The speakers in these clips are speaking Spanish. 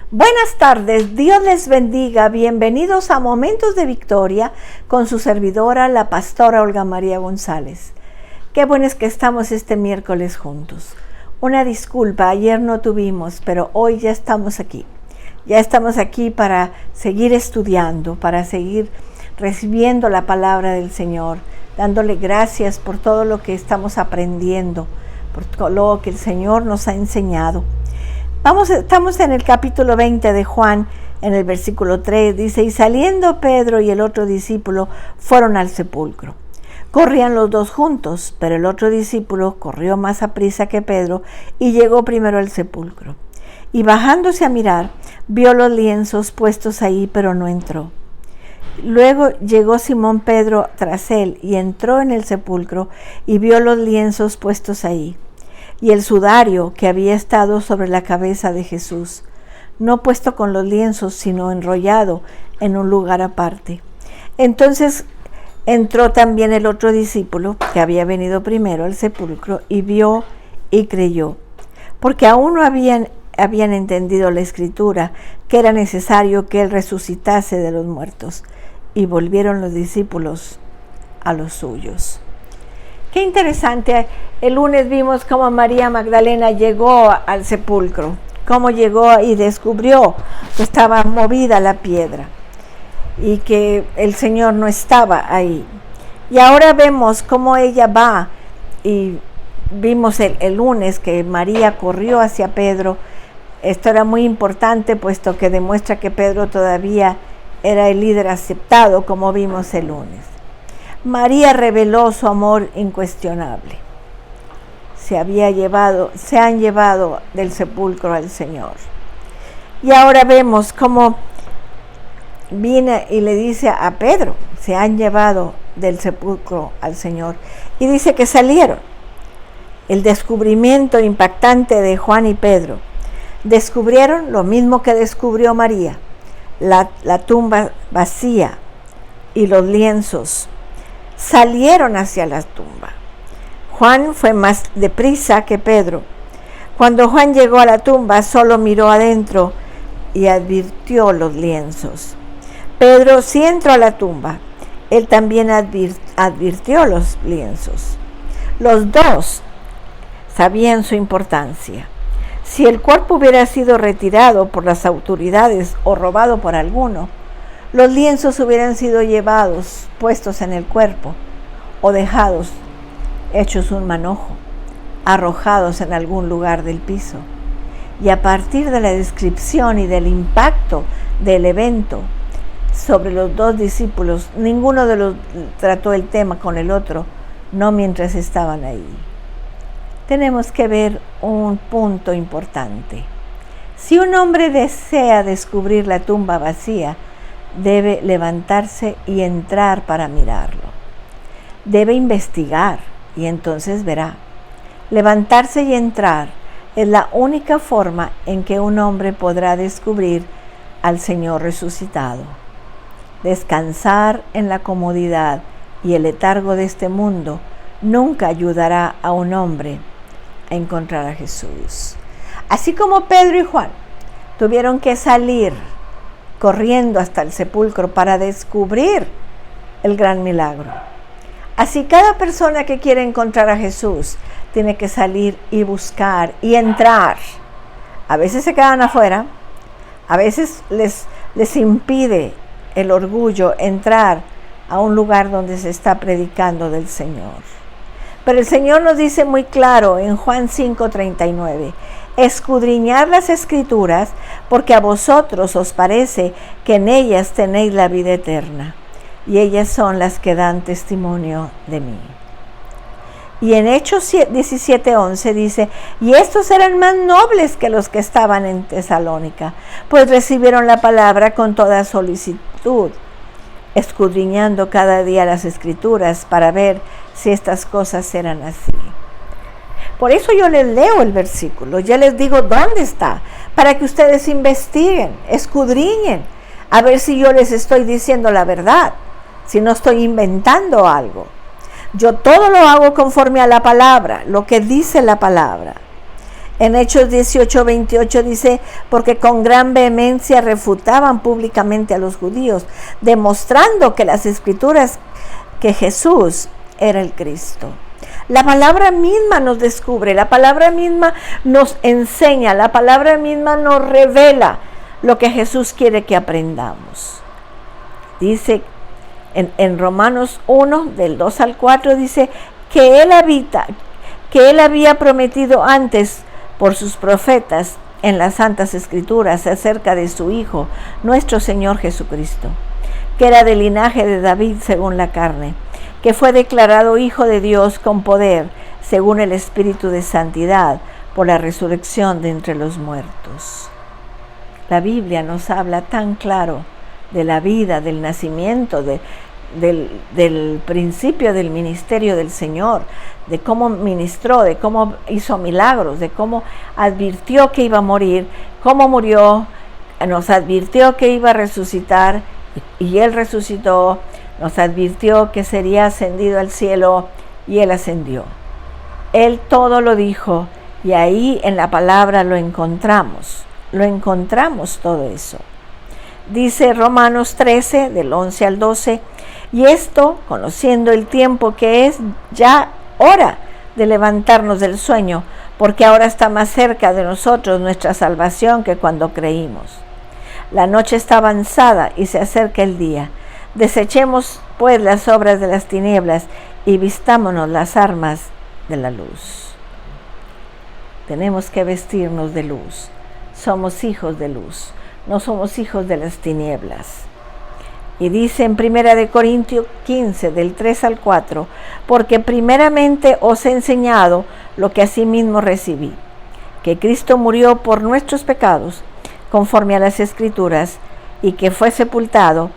Buenas tardes, Dios les bendiga, bienvenidos a Momentos de Victoria con su servidora, la pastora Olga María González. Qué bueno es que estamos este miércoles juntos. Una disculpa, ayer no tuvimos, pero hoy ya estamos aquí. Ya estamos aquí para seguir estudiando, para seguir recibiendo la palabra del Señor, dándole gracias por todo lo que estamos aprendiendo, por todo lo que el Señor nos ha enseñado. Estamos en el capítulo 20 de Juan, en el versículo 3, dice: y saliendo Pedro y el otro discípulo fueron al sepulcro. Corrían los dos juntos, pero el otro discípulo corrió más aprisa que Pedro y llegó primero al sepulcro. Y bajándose a mirar, vio los lienzos puestos ahí, pero no entró. Luego llegó Simón Pedro tras él y entró en el sepulcro y vio los lienzos puestos ahí, y el sudario que había estado sobre la cabeza de Jesús, no puesto con los lienzos, sino enrollado en un lugar aparte. Entonces entró también el otro discípulo, que había venido primero al sepulcro, y vio y creyó, porque aún no habían entendido la Escritura, que era necesario que él resucitase de los muertos. Y volvieron los discípulos a los suyos. Qué interesante. El lunes vimos cómo María Magdalena llegó al sepulcro, cómo llegó y descubrió que estaba movida la piedra y que el Señor no estaba ahí. Y ahora vemos cómo ella va, y vimos el lunes que María corrió hacia Pedro. Esto era muy importante, puesto que demuestra que Pedro todavía era el líder aceptado, como vimos el lunes. María reveló su amor incuestionable. Se han llevado del sepulcro al Señor. Y ahora vemos cómo viene y le dice a Pedro: se han llevado del sepulcro al Señor. Y dice que salieron. El descubrimiento impactante de Juan y Pedro. Descubrieron lo mismo que descubrió María: la tumba vacía y los lienzos. Salieron hacia la tumba. Juan fue más deprisa que Pedro. Cuando Juan llegó a la tumba, solo miró adentro y advirtió los lienzos. Pedro sí entró a la tumba. Él también advirtió los lienzos. Los dos sabían su importancia. Si el cuerpo hubiera sido retirado por las autoridades o robado por alguno, los lienzos hubieran sido llevados, puestos en el cuerpo, o dejados, hechos un manojo, arrojados en algún lugar del piso. Y a partir de la descripción y del impacto del evento sobre los dos discípulos, ninguno de los trató el tema con el otro, no mientras estaban ahí. Tenemos que ver un punto importante. Si un hombre desea descubrir la tumba vacía, debe levantarse y entrar para mirarlo. Debe investigar y entonces verá. Levantarse y entrar es la única forma en que un hombre podrá descubrir al Señor resucitado. Descansar en la comodidad y el letargo de este mundo nunca ayudará a un hombre a encontrar a Jesús. Así como Pedro y Juan tuvieron que salir corriendo hasta el sepulcro para descubrir el gran milagro, así cada persona que quiere encontrar a Jesús tiene que salir y buscar y entrar. A veces se quedan afuera, a veces les impide el orgullo entrar a un lugar donde se está predicando del Señor. Pero el Señor nos dice muy claro en Juan 5:39, escudriñad las Escrituras, porque a vosotros os parece que en ellas tenéis la vida eterna, y ellas son las que dan testimonio de mí. Y en Hechos 17:11 dice: y estos eran más nobles que los que estaban en Tesalónica, pues recibieron la palabra con toda solicitud, escudriñando cada día las Escrituras para ver si estas cosas eran así. Por eso yo les leo el versículo, ya les digo dónde está, para que ustedes investiguen, escudriñen, a ver si yo les estoy diciendo la verdad, si no estoy inventando algo. Yo todo lo hago conforme a la palabra, lo que dice la palabra. En Hechos 18:28 dice, porque con gran vehemencia refutaban públicamente a los judíos, demostrando que las escrituras, que Jesús era el Cristo. La palabra misma nos descubre, la palabra misma nos enseña, la palabra misma nos revela lo que Jesús quiere que aprendamos. Dice en Romanos 1, del 2 al 4, dice que Él había prometido antes por sus profetas en las Santas Escrituras acerca de su Hijo, nuestro Señor Jesucristo, que era del linaje de David según la carne, que fue declarado Hijo de Dios con poder, según el Espíritu de Santidad, por la resurrección de entre los muertos. La Biblia nos habla tan claro de la vida, del nacimiento, del principio del ministerio del Señor, de cómo ministró, de cómo hizo milagros, de cómo advirtió que iba a morir, cómo murió, nos advirtió que iba a resucitar y Él resucitó, nos advirtió que sería ascendido al cielo y Él ascendió. Él todo lo dijo y ahí en la palabra lo encontramos todo eso. Dice Romanos 13, del 11 al 12, y esto, conociendo el tiempo que es ya hora de levantarnos del sueño, porque ahora está más cerca de nosotros nuestra salvación que cuando creímos. La noche está avanzada y se acerca el día. Desechemos pues las obras de las tinieblas y vistámonos las armas de la luz. Tenemos que vestirnos de luz. Somos hijos de luz, no somos hijos de las tinieblas. Y dice en 1 Corintios 15, del 3 al 4, porque primeramente os he enseñado lo que asimismo recibí, que Cristo murió por nuestros pecados, conforme a las Escrituras, y que fue sepultado,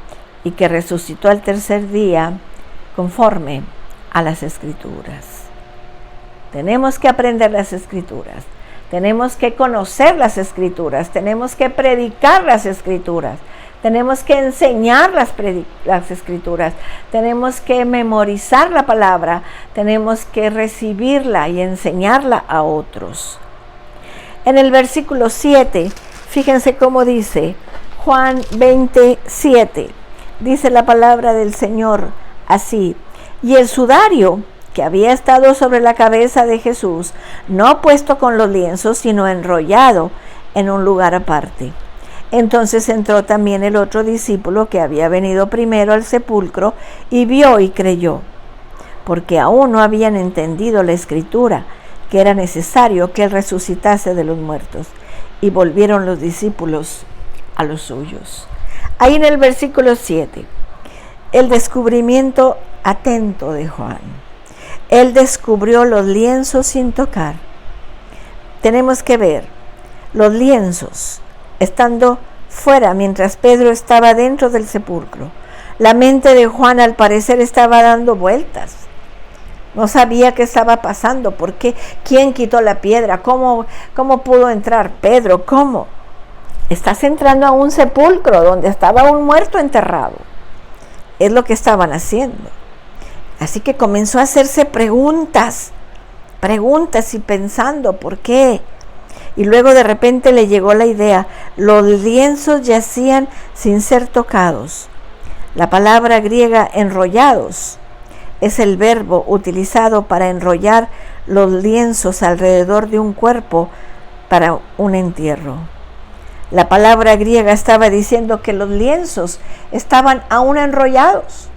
y que resucitó al tercer día, conforme a las Escrituras. Tenemos que aprender las Escrituras, tenemos que conocer las Escrituras, tenemos que predicar las Escrituras, tenemos que enseñar las Escrituras, tenemos que memorizar la palabra, tenemos que recibirla y enseñarla a otros. En el versículo 7, fíjense cómo dice, Juan 27, dice la palabra del Señor así, y el sudario que había estado sobre la cabeza de Jesús, no puesto con los lienzos, sino enrollado en un lugar aparte. Entonces entró también el otro discípulo que había venido primero al sepulcro y vio y creyó, porque aún no habían entendido la Escritura, que era necesario que Él resucitase de los muertos. Y volvieron los discípulos a los suyos. Ahí en el versículo 7, el descubrimiento atento de Juan. Él descubrió los lienzos sin tocar. Tenemos que ver los lienzos estando fuera mientras Pedro estaba dentro del sepulcro. La mente de Juan al parecer estaba dando vueltas. No sabía qué estaba pasando, por qué, quién quitó la piedra, cómo pudo entrar Pedro, cómo. Estás entrando a un sepulcro donde estaba un muerto enterrado. Es lo que estaban haciendo. Así que comenzó a hacerse preguntas y pensando, ¿por qué? Y luego de repente le llegó la idea, los lienzos yacían sin ser tocados. La palabra griega enrollados es el verbo utilizado para enrollar los lienzos alrededor de un cuerpo para un entierro. La palabra griega estaba diciendo que los lienzos estaban aún enrollados,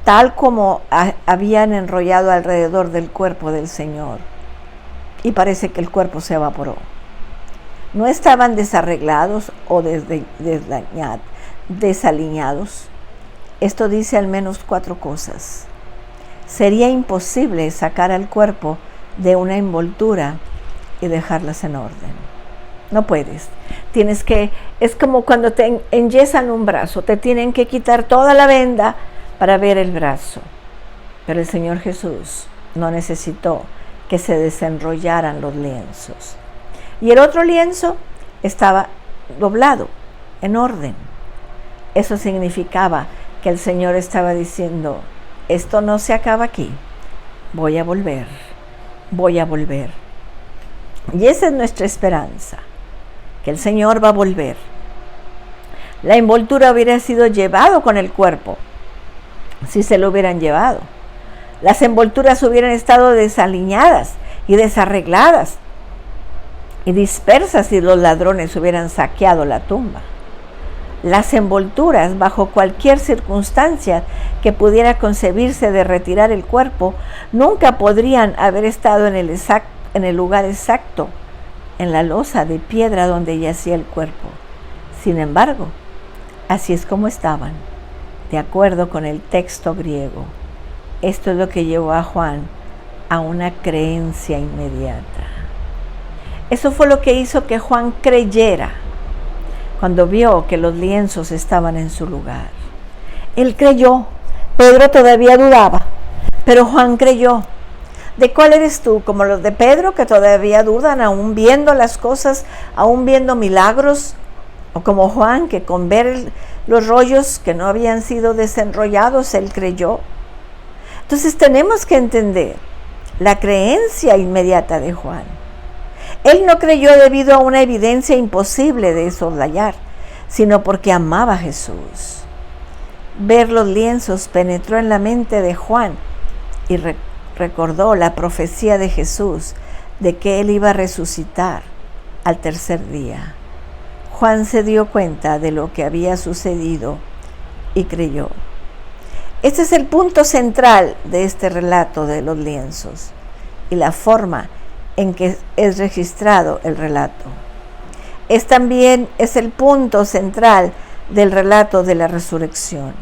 tal como habían enrollado alrededor del cuerpo del Señor. Y parece que el cuerpo se evaporó. No estaban desarreglados o desaliñados. Esto dice al menos 4 cosas. Sería imposible sacar al cuerpo de una envoltura y dejarlas en orden. No puedes. Es como cuando te enyesan un brazo, te tienen que quitar toda la venda para ver el brazo. Pero el Señor Jesús no necesitó que se desenrollaran los lienzos. Y el otro lienzo estaba doblado, en orden. Eso significaba que el Señor estaba diciendo, esto no se acaba aquí, voy a volver. Y esa es nuestra esperanza, que el Señor va a volver. La envoltura hubiera sido llevado con el cuerpo, si se lo hubieran llevado. Las envolturas hubieran estado desaliñadas y desarregladas y dispersas si los ladrones hubieran saqueado la tumba. Las envolturas, bajo cualquier circunstancia que pudiera concebirse de retirar el cuerpo, nunca podrían haber estado en el lugar exacto, en la losa de piedra donde yacía el cuerpo. Sin embargo, así es como estaban, de acuerdo con el texto griego. Esto es lo que llevó a Juan a una creencia inmediata. Eso fue lo que hizo que Juan creyera cuando vio que los lienzos estaban en su lugar. Él creyó. Pedro todavía dudaba, pero Juan creyó. ¿De cuál eres tú? ¿Como los de Pedro, que todavía dudan, aún viendo las cosas, aún viendo milagros? ¿O como Juan, que con ver los rollos que no habían sido desenrollados, él creyó? Entonces tenemos que entender la creencia inmediata de Juan. Él no creyó debido a una evidencia imposible de soslayar, sino porque amaba a Jesús. Ver los lienzos penetró en la mente de Juan y recordó la profecía de Jesús de que él iba a resucitar al tercer día. Juan se dio cuenta de lo que había sucedido y creyó. Este es el punto central de este relato de los lienzos y la forma en que es registrado el relato. También es el punto central del relato de la resurrección.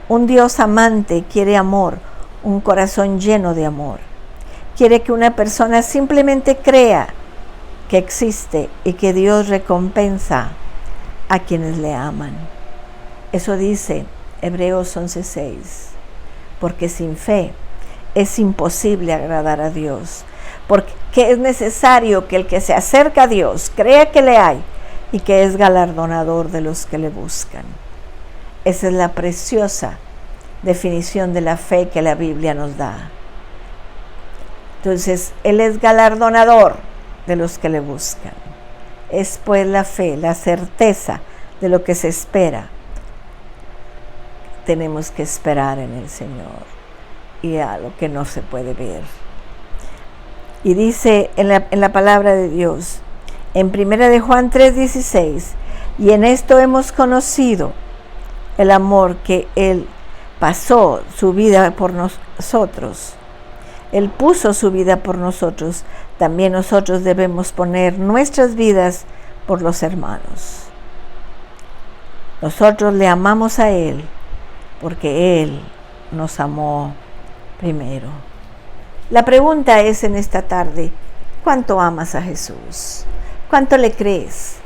Un Dios amante quiere amor, un corazón lleno de amor. Quiere que una persona simplemente crea que existe y que Dios recompensa a quienes le aman. Eso dice Hebreos 11:6, porque sin fe es imposible agradar a Dios, porque es necesario que el que se acerca a Dios crea que le hay y que es galardonador de los que le buscan. Esa es la preciosa definición de la fe que la Biblia nos da. Entonces, Él es galardonador de los que le buscan. Es pues la fe, la certeza de lo que se espera. Tenemos que esperar en el Señor y a lo que no se puede ver. Y dice en la palabra de Dios, en 1 de Juan 3:16, y en esto hemos conocido el amor que Él pasó su vida por nosotros. Él puso su vida por nosotros. También nosotros debemos poner nuestras vidas por los hermanos. Nosotros le amamos a Él porque Él nos amó primero. La pregunta es en esta tarde, ¿cuánto amas a Jesús? ¿Cuánto le crees?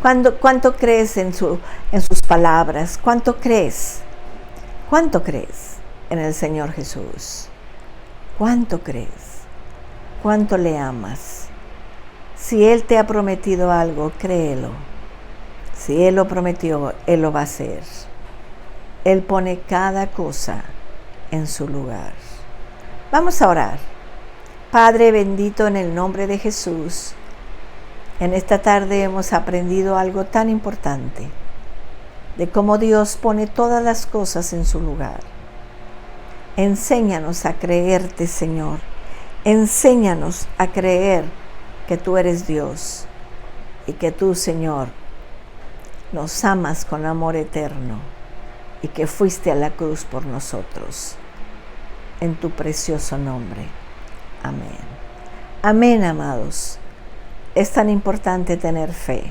¿Cuánto crees en sus palabras? ¿Cuánto crees? ¿Cuánto crees en el Señor Jesús? ¿Cuánto crees? ¿Cuánto le amas? Si Él te ha prometido algo, créelo. Si Él lo prometió, Él lo va a hacer. Él pone cada cosa en su lugar. Vamos a orar. Padre bendito, en el nombre de Jesús, en esta tarde hemos aprendido algo tan importante, de cómo Dios pone todas las cosas en su lugar. Enséñanos a creerte, Señor. Enséñanos a creer que tú eres Dios y que tú, Señor, nos amas con amor eterno y que fuiste a la cruz por nosotros. En tu precioso nombre. Amén. Amén, amados. Es tan importante tener fe,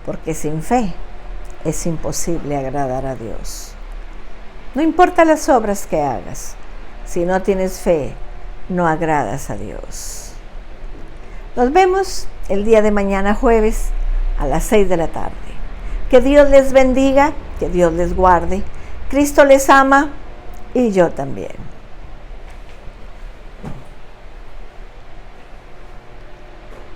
porque sin fe es imposible agradar a Dios. No importa las obras que hagas, si no tienes fe, no agradas a Dios. Nos vemos el día de mañana, jueves, a las 6 de la tarde. Que Dios les bendiga, que Dios les guarde. Cristo les ama y yo también.